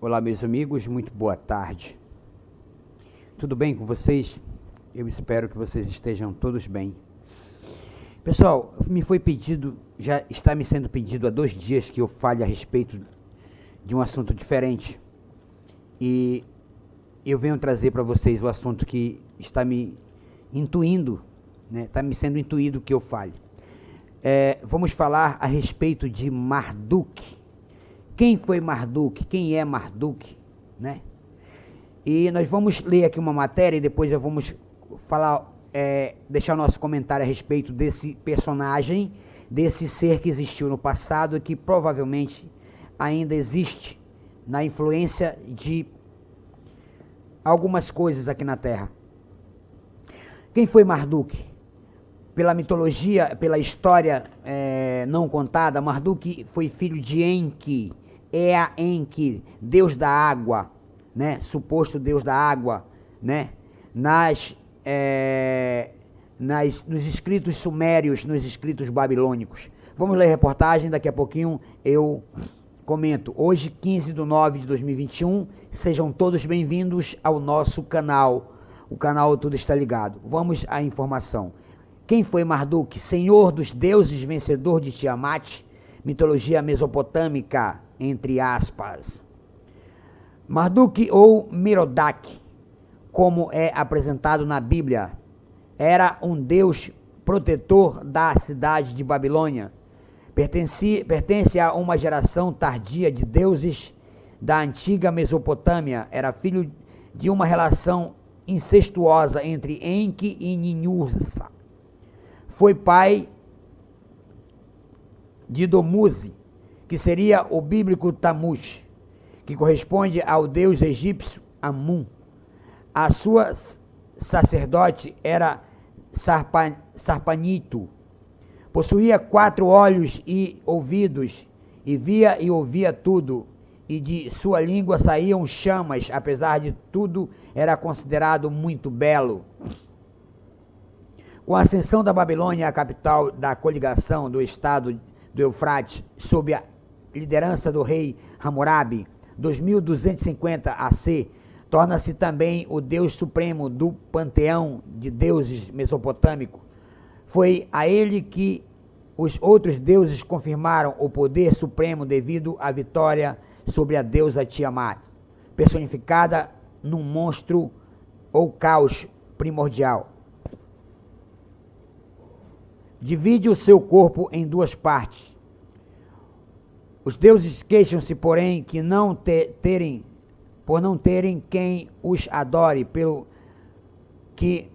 Olá, meus amigos, muito boa tarde. Tudo bem com vocês? Eu espero que vocês estejam todos bem. Pessoal, me foi pedido, já está me sendo pedido há 2 dias que eu fale a respeito de um assunto diferente. E eu venho trazer para vocês o assunto que está me intuindo, né? Está me sendo intuído que eu fale. Vamos falar a respeito de Marduk. Quem foi Marduk? Quem é Marduk? Né? E nós vamos ler aqui uma matéria e depois já vamos falar, deixar o nosso comentário a respeito desse personagem, desse ser que existiu no passado e que provavelmente ainda existe na influência de algumas coisas aqui na Terra. Quem foi Marduk? Pela mitologia, pela história não contada, Marduk foi filho de Enki, Enki, deus da água, né? Suposto deus da água, né? Nos escritos sumérios, nos escritos babilônicos. Vamos ler a reportagem, daqui a pouquinho eu comento. Hoje, 15/9/2021, sejam todos bem-vindos ao nosso canal. O canal Tudo Está Ligado. Vamos à informação. Quem foi Marduk? Senhor dos deuses, vencedor de Tiamat, mitologia mesopotâmica, entre aspas. Marduk ou Merodach, como é apresentado na Bíblia, era um deus protetor da cidade de Babilônia. Pertence a uma geração tardia de deuses da antiga Mesopotâmia. Era filho de uma relação incestuosa entre Enki e Ninurta. Foi pai de Dumuzi, que seria o bíblico Tammuz, que corresponde ao deus egípcio Amun. A sua sacerdote era Sarpanito. Possuía 4 olhos e ouvidos, e via e ouvia tudo, e de sua língua saíam chamas. Apesar de tudo, era considerado muito belo. Com a ascensão da Babilônia, a capital da coligação do estado do Eufrates, sob a liderança do rei Hammurabi, 2250 AC, torna-se também o deus supremo do panteão de deuses mesopotâmico. Foi a ele que os outros deuses confirmaram o poder supremo devido à vitória sobre a deusa Tiamat, personificada num monstro ou caos primordial. Divide o seu corpo em 2 partes. Os deuses queixam-se, porém, que por não terem quem os adore, pelo que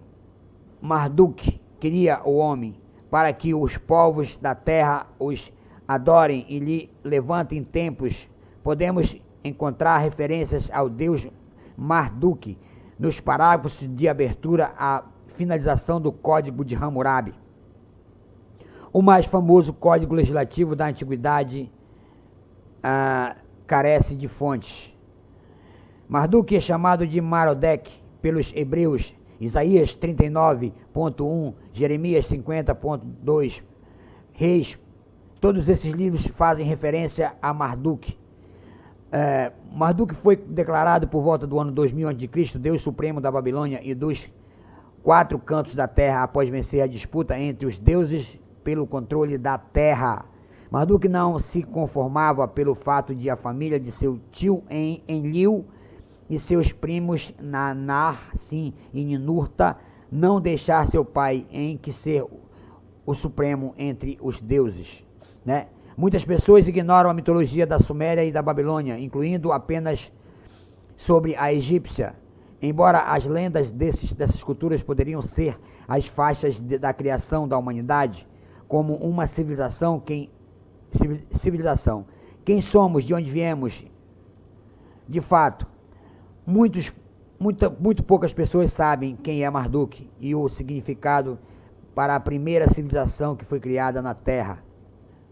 Marduk queria o homem, para que os povos da terra os adorem e lhe levantem templos. Podemos encontrar referências ao deus Marduk nos parágrafos de abertura à finalização do Código de Hammurabi, o mais famoso código legislativo da antiguidade. Carece de fontes. Marduk é chamado de Merodach pelos hebreus. Isaías 39.1, Jeremias 50.2, Reis, todos esses livros fazem referência a Marduk. Marduk foi declarado por volta do ano 2000 a.C., Deus Supremo da Babilônia e dos 4 cantos da terra, após vencer a disputa entre os deuses pelo controle da terra. Marduk não se conformava pelo fato de a família de seu tio Enlil e seus primos Nanar, Sin e Ninurta não deixar seu pai Enki ser o supremo entre os deuses, né? Muitas pessoas ignoram a mitologia da Suméria e da Babilônia, incluindo apenas sobre a egípcia. Embora as lendas dessas culturas poderiam ser as faixas da criação da humanidade, como uma civilização, quem somos, de onde viemos, de fato, muito poucas pessoas sabem quem é Marduk e o significado para a primeira civilização que foi criada na Terra.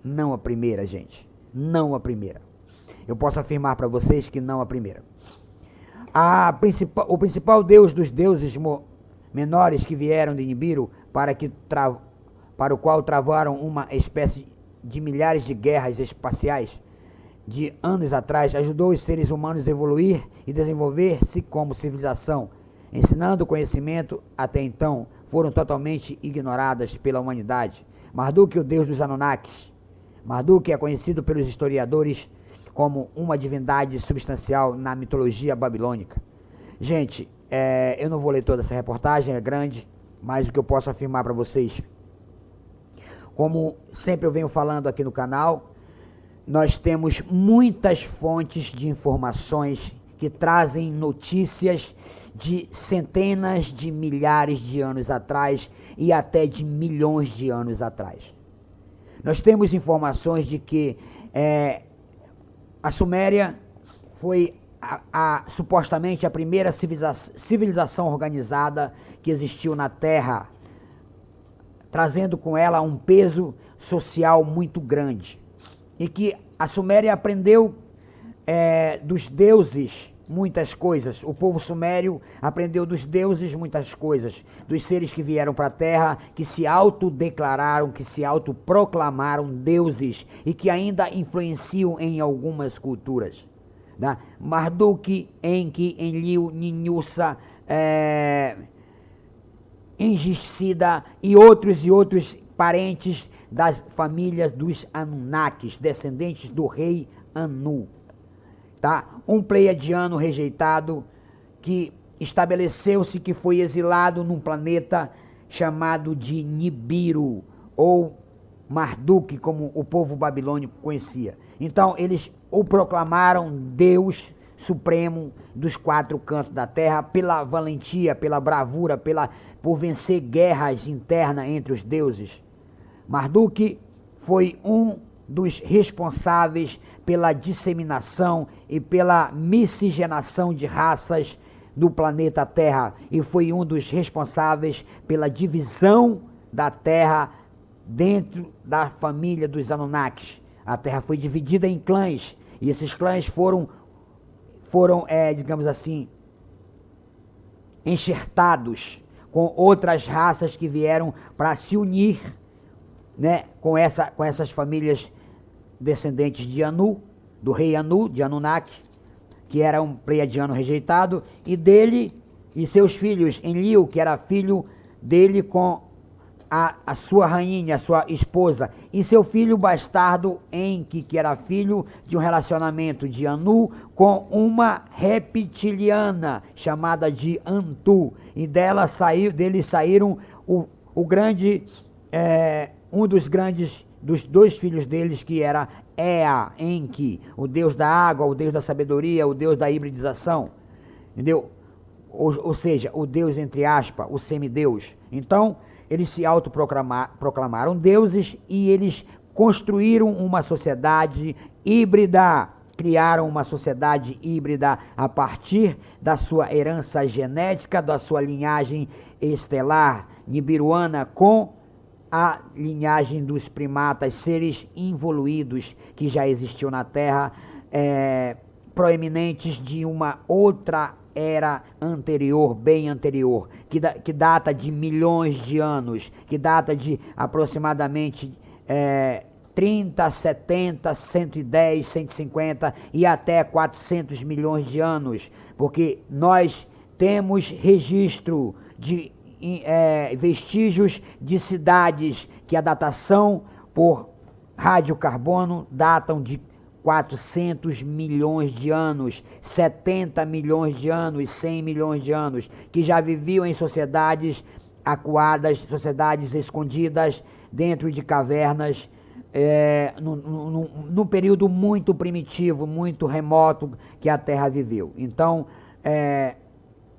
Não a primeira, gente, não a primeira. Eu posso afirmar para vocês que não a primeira. O principal deus dos deuses menores que vieram de Nibiru, para o qual travaram uma espécie de milhares de guerras espaciais, de anos atrás ajudou os seres humanos a evoluir e desenvolver-se como civilização, ensinando conhecimento até então foram totalmente ignoradas pela humanidade. Marduk, o deus dos Anunnakis. Marduk é conhecido pelos historiadores como uma divindade substancial na mitologia babilônica. Gente, eu não vou ler toda essa reportagem, é grande, mas o que eu posso afirmar para vocês, como sempre eu venho falando aqui no canal, nós temos muitas fontes de informações que trazem notícias de centenas de milhares de anos atrás e até de milhões de anos atrás. Nós temos informações de que a Suméria foi supostamente a primeira civilização organizada que existiu na Terra, trazendo com ela um peso social muito grande. E que a Suméria aprendeu dos deuses muitas coisas. O povo sumério aprendeu dos deuses muitas coisas, dos seres que vieram para a Terra, que se autodeclararam, que se autoproclamaram deuses e que ainda influenciam em algumas culturas. Né? Marduk, Enki, Enlil, Ninhussa, Engishida e outros parentes das famílias dos Anunnakis, descendentes do rei Anu. Tá? Um pleiadiano rejeitado que estabeleceu-se, que foi exilado num planeta chamado de Nibiru, ou Marduk, como o povo babilônico conhecia. Então eles o proclamaram Deus supremo dos quatro cantos da terra, pela valentia, pela bravura, por vencer guerras internas entre os deuses. Marduk foi um dos responsáveis pela disseminação e pela miscigenação de raças do planeta Terra, e foi um dos responsáveis pela divisão da Terra dentro da família dos Anunnakis. A Terra foi dividida em clãs, e esses clãs foram digamos assim, enxertados com outras raças que vieram para se unir, né, com essas famílias descendentes de Anu, do rei Anu, de Anunnaki, que era um pleiadiano rejeitado, e dele e seus filhos, Enlil, que era filho dele com a sua rainha, a sua esposa, e seu filho bastardo Enki, que era filho de um relacionamento de Anu com uma reptiliana chamada de Antu, e dele saíram um dos dois filhos deles, que era Ea, Enki, o deus da água, o deus da sabedoria, o deus da hibridização, entendeu? Ou seja, o deus entre aspas, o semideus. Então, eles se autoproclamaram deuses e eles construíram uma sociedade híbrida, criaram uma sociedade híbrida a partir da sua herança genética, da sua linhagem estelar nibiruana, com a linhagem dos primatas, seres involuídos que já existiam na Terra, proeminentes de uma outra era anterior, bem anterior, que data de milhões de anos, que data de aproximadamente 30, 70, 110, 150 e até 400 milhões de anos, porque nós temos registro de vestígios de cidades que a datação por radiocarbono datam de 400 milhões de anos, 70 milhões de anos, 100 milhões de anos, que já viviam em sociedades acuadas, sociedades escondidas dentro de cavernas, num período muito primitivo, muito remoto que a Terra viveu. Então,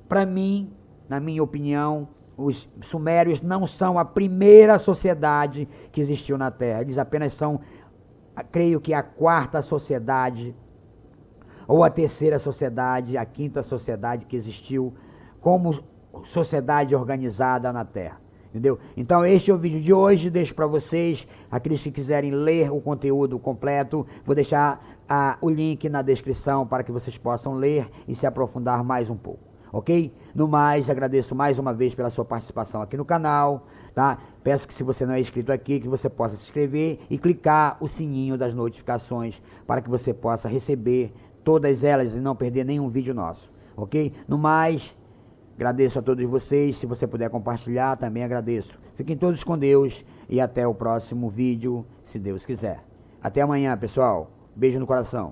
para mim, na minha opinião, os sumérios não são a primeira sociedade que existiu na Terra, eles apenas são, creio que a quarta sociedade, ou a terceira sociedade, a quinta sociedade que existiu como sociedade organizada na Terra, entendeu? Então este é o vídeo de hoje, deixo para vocês, aqueles que quiserem ler o conteúdo completo, vou deixar o link na descrição para que vocês possam ler e se aprofundar mais um pouco, ok? No mais, agradeço mais uma vez pela sua participação aqui no canal, tá? Peço que, se você não é inscrito aqui, que você possa se inscrever e clicar o sininho das notificações para que você possa receber todas elas e não perder nenhum vídeo nosso, ok? No mais, agradeço a todos vocês. Se você puder compartilhar, também agradeço. Fiquem todos com Deus e até o próximo vídeo, se Deus quiser. Até amanhã, pessoal. Beijo no coração.